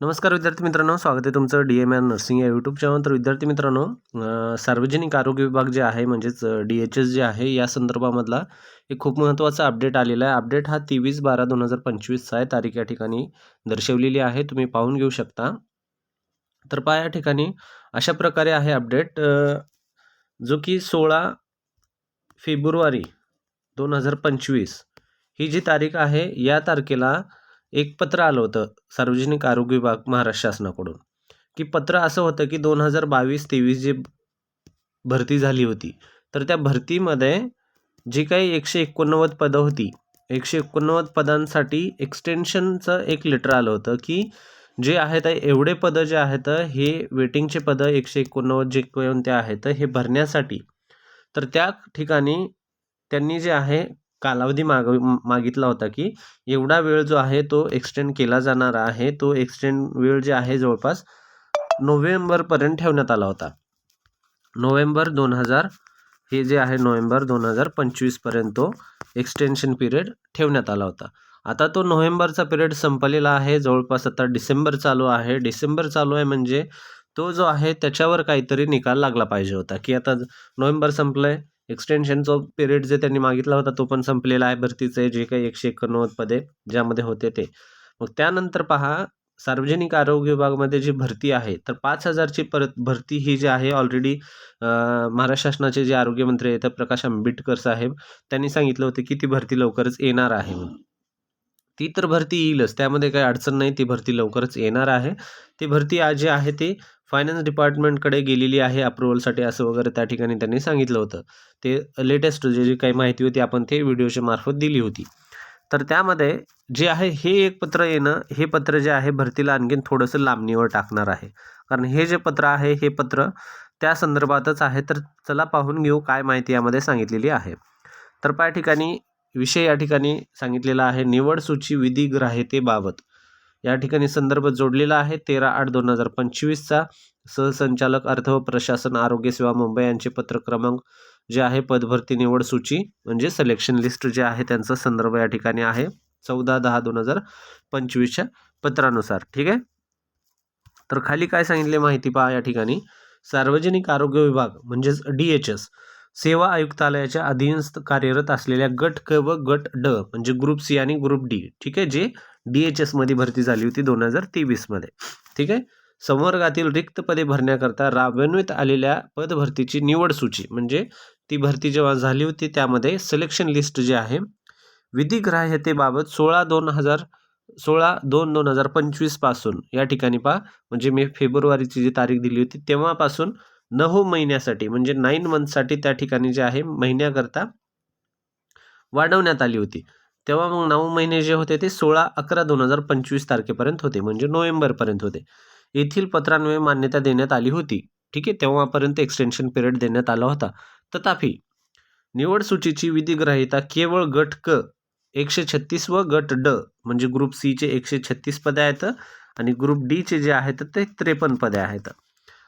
नमस्कार विद्यार्थी मित्रांनो, स्वागत आहे तुमचं DMR नर्सिंग या यूट्यूब चॅनल. तर विद्यार्थी मित्रांनो, सार्वजनिक आरोग्य विभाग जे आहे म्हणजेच DHS जे आहे या संदर्भामधला एक खूप महत्त्वाचा अपडेट आलेला आहे. अपडेट हा 23/12/2025चा आहे. तारीख या ठिकाणी दर्शवलेली आहे, तुम्ही पाहून घेऊ शकता. तर पहा या ठिकाणी अशा प्रकारे आहे अपडेट, जो की 16 फेब्रुवारी 2025 ही जी तारीख आहे, या तारखेला एक पत्र आलं होतं सार्वजनिक आरोग्य विभाग महाराष्ट्र शासनाकडून, की पत्र असं होतं की 2022-23 जी भरती झाली होती, तर त्या भरतीमध्ये जी काही 189 पदं होती, 189 पदांसाठी एक्सटेन्शनचं एक लेटर आलं होतं, की जे आहेत एवढे पदं जे आहेत हे वेटिंगचे पदं 189 जे कोणते आहेत हे भरण्यासाठी. तर त्या ठिकाणी त्यांनी जे आहे कालावधी मागितला होता, की एवढा वेळ जो आहे तो एक्सटेंड केला जाणार आहे. तो एक्सटेंड वेळ जे आहे जवळपास नोव्हेंबरपर्यंत ठेवण्यात आला होता. नोव्हेंबर 2000 हे जे आहे नोव्हेंबर 2025 पर्यंत तो एक्सटेन्शन पिरियड ठेवण्यात आला होता. आता तो नोव्हेंबरचा पिरियड संपलेला आहे. जवळपास आता डिसेंबर चालू आहे. डिसेंबर चालू आहे म्हणजे तो जो आहे त्याच्यावर काहीतरी निकाल लागला पाहिजे होता, की आता नोव्हेंबर संपलंय, एक्सटेन्शनचा पिरियड जे त्यांनी मागितला होता तो पण संपलेला आहे. भरतीचे जे काही 189 पदे ज्यामध्ये होते ते. मग त्यानंतर पहा, सार्वजनिक आरोग्य विभागामध्ये जी भरती आहे, तर 5,000ची भरती ही जी आहे ऑलरेडी महाराष्ट्र शासनाचे जे आरोग्यमंत्री आहेत प्रकाश आंबेडकर साहेब, त्यांनी सांगितलं होतं की ती भरती लवकरच येणार आहे म्हणून. ती तर भरती येईलच, त्यामध्ये काही अडचण नाही, ती भरती लवकरच येणार आहे. ती भरती आज जी आहे ती फायनान्स डिपार्टमेंटकडे गेलेली आहे अप्रूव्हलसाठी, असं वगैरे त्या ठिकाणी त्यांनी सांगितलं होतं. ते लेटेस्ट जी काही माहिती होती आपण ते व्हिडिओच्या मार्फत दिली होती. तर त्यामध्ये जे आहे हे एक पत्र येणं, हे पत्र जे आहे भरतीला आणखीन थोडंसं लांबणीवर टाकणार आहे. कारण हे जे पत्र आहे हे पत्र त्या संदर्भातच आहे. तर चला पाहून घेऊ काय माहिती यामध्ये सांगितलेली आहे. तर पहा ठिकाणी विषय या ठिकाणी सांगितलेला आहे, निवड सूची विधिग्राह्यतेबाबत. या ठिकाणी संदर्भ जोडलेला आहे 13/8/2025चा. सहसंचालक अर्थ व प्रशासन आरोग्य सेवा मुंबई यांचे पत्र क्रमांक जे आहे पदभरती निवड सूची म्हणजे सिलेक्शन लिस्ट जे आहे त्यांचा संदर्भ या ठिकाणी आहे 14/10/2025च्या पत्रानुसार. ठीक आहे. तर खाली काय सांगितले माहिती पहा या ठिकाणी, सार्वजनिक आरोग्य विभाग म्हणजेच DHS सेवा आयुक्तालयाच्या अधीनस्थ कार्यरत असलेल्या गट क व गट ड म्हणजे ग्रुप सी आणि ग्रुप डी, ठीक आहे, जे DHS मध्ये भरती झाली होती 2023 मध्ये. ठीक आहे. संवर्गातील रिक्त पदे भरण्याकरता राबविण्यात आलेल्या पदभरतीची निवड सूची म्हणजे ती भरती जेव्हा झाली होती त्यामध्ये सिलेक्शन लिस्ट जे आहे विधिग्राह्यतेबाबत 16/2/2025 पासून या ठिकाणी पहा, म्हणजे मी फेब्रुवारीची जी तारीख दिली होती तेव्हापासून 9 महिन्यासाठी म्हणजे 9 मंथसाठी त्या ठिकाणी जे आहे महिन्याकरता वाढवण्यात आली होती. तेव्हा मग 9 महिने जे होते ते 16/11/2025 तारखेपर्यंत होते, म्हणजे नोव्हेंबरपर्यंत होते. येथील पत्रान्वये मान्यता देण्यात आली होती. ठीक आहे, तेव्हापर्यंत एक्सटेन्शन पिरियड देण्यात आला होता. तथापि निवड सूचीची विधिग्राह्यता केवळ गट क 136 व गट ड म्हणजे ग्रुप सी चे 136 पदे आहेत आणि ग्रुप डी चे जे आहेत ते 53 पदे आहेत.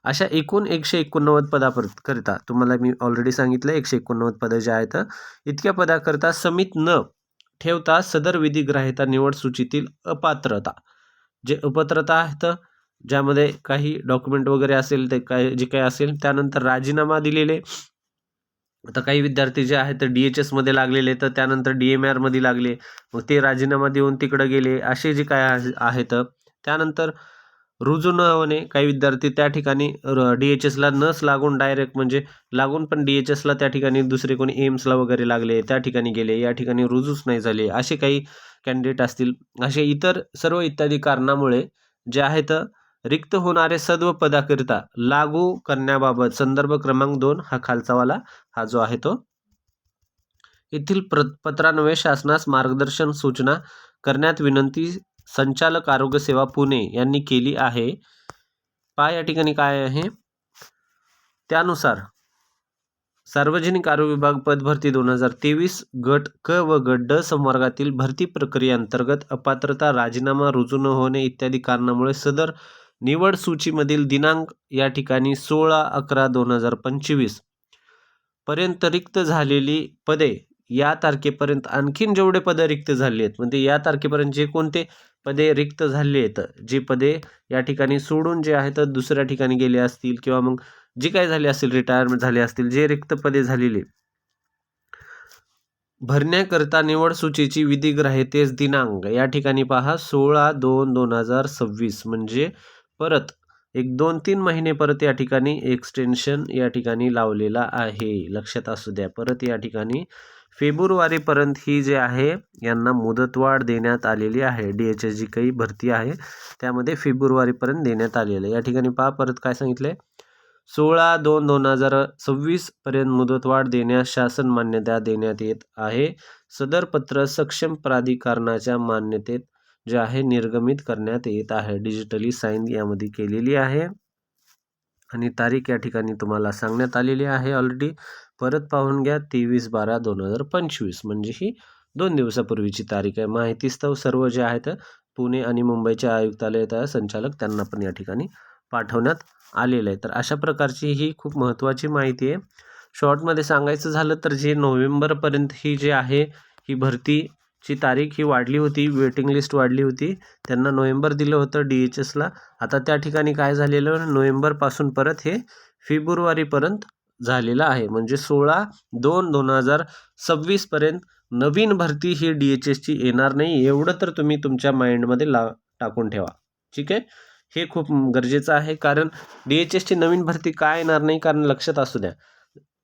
अशा एकूण 189 पदाकरिता तुम्हाला मी ऑलरेडी सांगितलं 189 पदं जे आहेत, इतक्या पदाकरिता समित न ठेवता सदर विधिग्राह्यता निवड सूचीतील अपात्रता, जे अपात्रता आहेत ज्यामध्ये काही डॉक्युमेंट वगैरे असेल ते काय जे काही असेल, त्यानंतर राजीनामा दिलेले. आता काही विद्यार्थी जे आहेत ते DHS मध्ये लागलेले, तर त्यानंतर DMR मध्ये लागले, मग ते राजीनामा देऊन तिकडे गेले, असे जे काय आहेत. त्यानंतर रुजू न होणे, काही विद्यार्थी त्या ठिकाणी DHS ला नस लागून डायरेक्ट म्हणजे लागून पण DHS ला त्या ठिकाणी दुसरे कोणी एम्सला वगैरे लागले, त्या ठिकाणी गेले, या ठिकाणी रुजूच नाही झाले, असे काही कॅन्डिडेट असतील. असे इतर सर्व इत्यादी कारणामुळे जे आहेत रिक्त होणारे सर्व पदाकरिता लागू करण्याबाबत संदर्भ क्रमांक 2 हा खालचावाला हा जो आहे तो येथील पत्रान्वये शासनास मार्गदर्शन सूचना करण्यात विनंती संचालक आरोग्य सेवा पुणे यांनी केली आहे. पहा या ठिकाणी काय आहे, त्यानुसार सार्वजनिक आरोग्य विभाग पदभरती 2023 गट क व गट ड संवर्गातील भरती प्रक्रियेअंतर्गत अपात्रता, राजीनामा, रुजू न होणे इत्यादी कारणामुळे सदर निवड सूचीमधील दिनांक या ठिकाणी 16/11/2025 पर्यंत रिक्त झालेली पदे या तारखेपर्यंत आणखीन जेवढे पदे रिक्त झाली आहेत, म्हणजे या तारखेपर्यंत जे कोणते पदे रिक्त झाली आहेत, जी पदे या ठिकाणी सोडून जे आहेत दुसऱ्या ठिकाणी गेले असतील किंवा मग जी काही झाली असेल, रिटायरमेंट झाले असतील, जे रिक्त पदे झालेली भरण्याकरता निवड सूचीची विधिग्राह्यतेस दिनांक या ठिकाणी पहा 16/2/2026 म्हणजे परत एक 2-3 महिने परत या ठिकाणी एक्सटेन्शन या ठिकाणी लावलेला आहे. लक्षात असू द्या. परत या ठिकाणी फेब्रुवारीपर्यंत ही जे आहे यांना मुदतवाढ देण्यात आलेली आहे. DHS जी काही भरती आहे त्यामध्ये फेब्रुवारीपर्यंत देण्यात आलेलं आहे. या ठिकाणी पहा परत काय सांगितलंय 16/2/2026 पर्यंत मुदतवाढ देण्यास शासन मान्यता देण्यात येत आहे. सदर पत्र सक्षम प्राधिकरणाच्या मान्यतेत जे आहे निर्गमित करण्यात येत आहे. डिजिटली साईन यामध्ये केलेली आहे आणि तारीख या ठिकाणी तुम्हाला सांगण्यात आलेली आहे ऑलरेडी. परत पाहून घ्या 23/12/2025 म्हणजे ही 2 दिवसापूर्वीची तारीख आहे. माहितीस्तव सर्व जे आहेत पुणे आणि मुंबईचे आयुक्तालय संचालक त्यांना पण या ठिकाणी पाठवण्यात आलेलं आहे. तर अशा प्रकारची ही खूप महत्त्वाची माहिती आहे. शॉर्टमध्ये सांगायचं झालं तर जे नोव्हेंबरपर्यंत ही जी आहे ही भरतीची तारीख ही वाढली होती, वेटिंग लिस्ट वाढली होती. त्यांना नोव्हेंबर दिलं होतं DHSला. आता त्या ठिकाणी काय झालेलं नोव्हेंबरपासून परत हे फेब्रुवारीपर्यंत झालेलं आहे. म्हणजे 16/2/2026 पर्यंत नवीन भरती ही DHSची येणार नाही. एवढं तर तुम्ही तुमच्या माइंडमध्ये टाकून ठेवा. ठीक आहे. हे खूप गरजेचं आहे कारण DHSची नवीन भरती काय येणार नाही कारण लक्षात असू द्या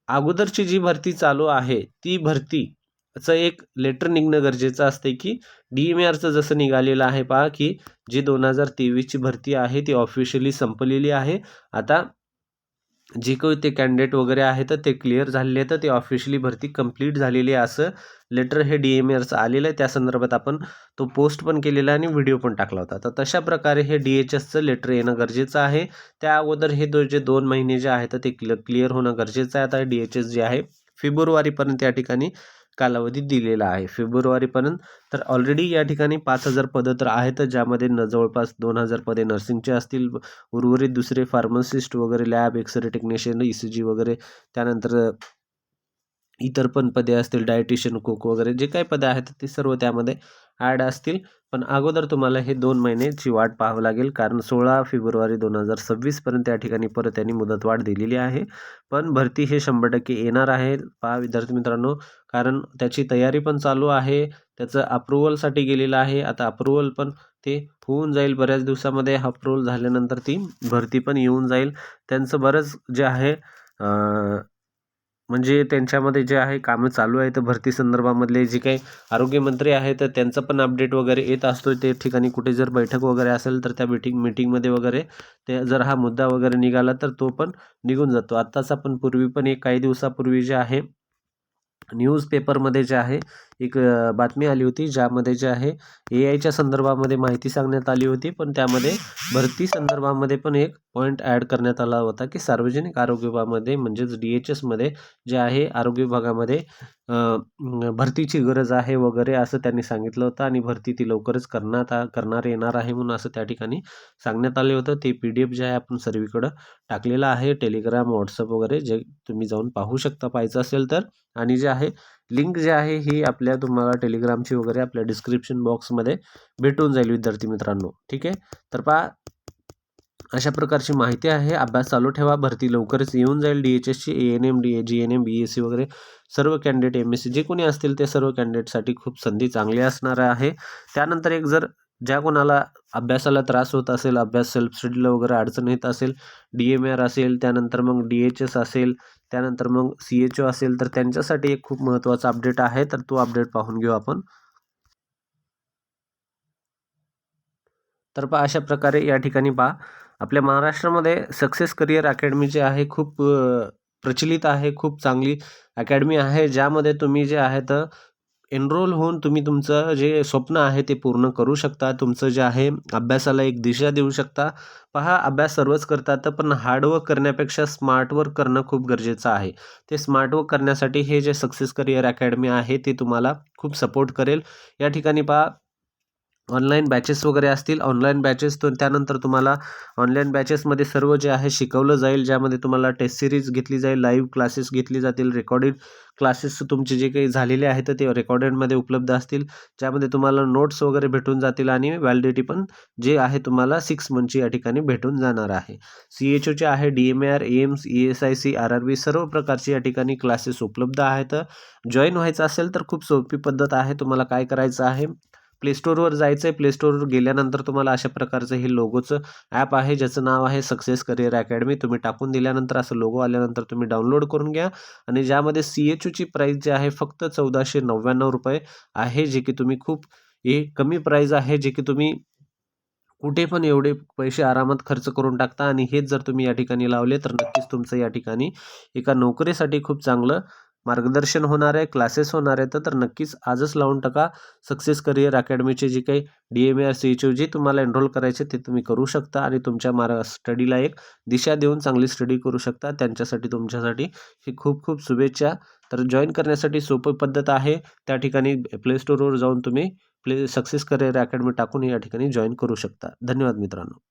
अगोदरची जी भरती चालू आहे ती भरतीचं एक लेटर निघणं गरजेचं असते की DMARचं जसं निघालेलं आहे पहा की जी 2023ची भरती आहे ती ऑफिशियली संपलेली आहे. आता जे काही ते कॅन्डिडेट वगैरे आहेत ते क्लिअर झालेले आहेत, ते ऑफिशियली भरती कंप्लीट झालेली आहे असं लेटर हे DMARचं आलेलं आहे. त्या संदर्भात आपण तो पोस्ट पण केलेला आहे आणि व्हिडिओ पण टाकला होता. तर तशा प्रकारे हे DHSचं लेटर येणं गरजेचं आहे. त्या अगोदर हे जे 2 महिने जे आहेत ते क्लिअर होणं गरजेचं आहे. आता DHS जे आहे फेब्रुवारीपर्यंत या ठिकाणी कालावधी दिलेला आहे. फेब्रुवारीपर्यंत तर ऑलरेडी या ठिकाणी 5,000 पदं तर आहेत ज्यामध्ये जवळपास 2,000 पदे नर्सिंगचे असतील. उर्वरित दुसरे फार्मासिस्ट वगैरे लॅब एक्सरे टेक्निशियन ECG वगैरे त्यानंतर इतर पण पदे असतील डायटिशियन कुक वगैरे जे काही पदे आहेत ते सर्व त्यामध्ये ॲड असतील. पण अगोदर तुम्हाला हे 2 महिन्याची वाट पाहावं लागेल कारण 16 फेब्रुवारी 2026 पर्यंत या ठिकाणी परत त्यांनी मुदतवाढ दिलेली आहे. पण भरती हे 100% येणार आहे. पहा विद्यार्थी मित्रांनो कारण त्याची तयारी पण चालू आहे. त्याचं अप्रूव्हलसाठी गेलेलं आहे. आता अप्रूव्हल पण ते होऊन जाईल बऱ्याच दिवसामध्ये. अप्रूव्हल झाल्यानंतर ती भरती पण येऊन जाईल. त्यांचं बरंच जे आहे म्हणजे त्यांच्यामध्ये जे आहे कामं चालू आहेत भरती संदर्भामधले जे काही आरोग्यमंत्री आहेत तर त्यांचं पण अपडेट वगैरे येत असतो. ते ठिकाणी कुठे जर बैठक वगैरे असेल तर त्या मीटिंगमध्ये वगैरे ते जर हा मुद्दा वगैरे निघाला तर तो पण निघून जातो. आत्ताच आपण पूर्वी पण एक काही दिवसापूर्वी जे आहे न्यूजपेपरमध्ये जे आहे एक बातमी आली होती ज्यामध्ये जे आहे AIच्या संदर्भामध्ये माहिती सांगण्यात आली होती. पण त्यामध्ये भरती संदर्भामध्ये पण एक पॉईंट ॲड करण्यात आला होता की सार्वजनिक आरोग्य विभागामध्ये म्हणजेच DHSमध्ये जे आहे आरोग्य विभागामध्ये भरतीची गरज आहे वगैरे असं त्यांनी सांगितलं होतं आणि भरती ती लवकरच करणार येणार आहे म्हणून असं त्या ठिकाणी सांगण्यात आले होतं. ते PDF जे आहे आपण सर्वीकडं टाकलेलं आहे टेलिग्राम WhatsApp वगैरे जे तुम्ही जाऊन पाहू शकता पाहायचं असेल तर. आणि जे आहे लिंक जे आहे ही आपल्या तुम्हाला टेलिग्रामची वगैरे आपल्या डिस्क्रिप्शन बॉक्समध्ये भेटून जाईल विद्यार्थी मित्रांनो. ठीक आहे. तर पहा अशा प्रकारची माहिती आहे. अभ्यास चालू ठेवा. भरती लवकरच येऊन जाईल DHSची ANM GNM BSc वगैरे सर्व कॅन्डिडेट MSc जे कोणी असतील ते सर्व कॅन्डिडेटसाठी खूप संधी चांगली असणार आहे. त्यानंतर एक जर ज्या कोणाला अभ्यासाला त्रास होत असेल अभ्यास सेल्फ स्टडीला वगैरे अडचण येत असेल DMAR असेल त्यानंतर मग DHS असेल त्यानंतर मग CHO असेल तर त्यांच्यासाठी एक खूप महत्त्वाचा अपडेट आहे. तर तो अपडेट पाहून घेऊ आपण. तर पहा अशा प्रकारे या ठिकाणी पहा आपल्या महाराष्ट्रामध्ये सक्सेस करिअर अकॅडमी जी आहे खूप प्रचलित आहे. खूप चांगली अकॅडमी आहे ज्यामध्ये तुम्ही जे आहेत एनरोल होऊन तुम्ही तुमचं जे स्वप्न आहे ते पूर्ण करू शकता. तुमचं जे आहे अभ्यासाला एक दिशा देऊ शकता. पहा अभ्यास सर्वच करतात पण हार्डवर्क करण्यापेक्षा स्मार्ट वर्क करणं खूप गरजेचं आहे. ते स्मार्ट वर्क करण्यासाठी हे जे सक्सेस करिअर अकॅडमी आहे ते तुम्हाला खूप सपोर्ट करेल. या ठिकाणी पहा ऑनलाईन बॅचेस वगैरे असतील. ऑनलाईन बॅचेस त्यानंतर तुम्हाला ऑनलाईन बॅचेसमध्ये सर्व जे आहे शिकवलं जाईल, ज्यामध्ये तुम्हाला टेस्ट सीरीज घेतली जाईल, लाईव्ह क्लासेस घेतली जातील, रेकॉर्डेड क्लासेस तुमचे जे काही झालेले आहेत ते रेकॉर्डेडमध्ये उपलब्ध असतील, ज्यामध्ये तुम्हाला नोट्स वगैरे भेटून जातील आणि व्हॅलिडिटी पण जे आहे तुम्हाला 6 मंथची या ठिकाणी भेटून जाणार आहे. CHOचे आहे DMAR, एम्स, ESIC, RRB सर्व प्रकारचे या ठिकाणी क्लासेस उपलब्ध आहेत. जॉईन व्हायचं असेल तर खूप सोपी पद्धत आहे. तुम्हाला काय करायचं आहे, प्ले स्टोअरवर जायचं आहे. प्ले स्टोअरवर गेल्यानंतर तुम्हाला अशा प्रकारचं हे लोगोचं ॲप आहे, ज्याचं नाव आहे सक्सेस करिअर अकॅडमी. तुम्ही टाकून दिल्यानंतर असं लोगो आल्यानंतर तुम्ही डाउनलोड करून घ्या आणि ज्यामध्ये CHOची प्राईस जी आहे फक्त ₹1499 आहे, जे की तुम्ही खूप कमी प्राईस आहे, जे की तुम्ही कुठे पण एवढे पैसे आरामात खर्च करून टाकता आणि हेच जर तुम्ही या ठिकाणी लावले तर नक्कीच तुमचं या ठिकाणी एका नोकरीसाठी खूप चांगलं मार्गदर्शन होणार आहे, क्लासेस होणार आहेत. तर नक्कीच आजच लावून टाका. सक्सेस करिअर अकॅडमीचे जे काही DMAR, CHO जे तुम्हाला एनरोल करायचे ते तुम्ही करू शकता आणि तुमच्या स्टडीला एक दिशा देऊन चांगली स्टडी करू शकता. त्यांच्यासाठी तुमच्यासाठी ही खूप खूप शुभेच्छा. तर जॉईन करण्यासाठी सोपी पद्धत आहे. त्या ठिकाणी प्ले स्टोअरवर जाऊन तुम्ही सक्सेस करिअर अकॅडमी टाकून या ठिकाणी जॉईन करू शकता. धन्यवाद मित्रांनो.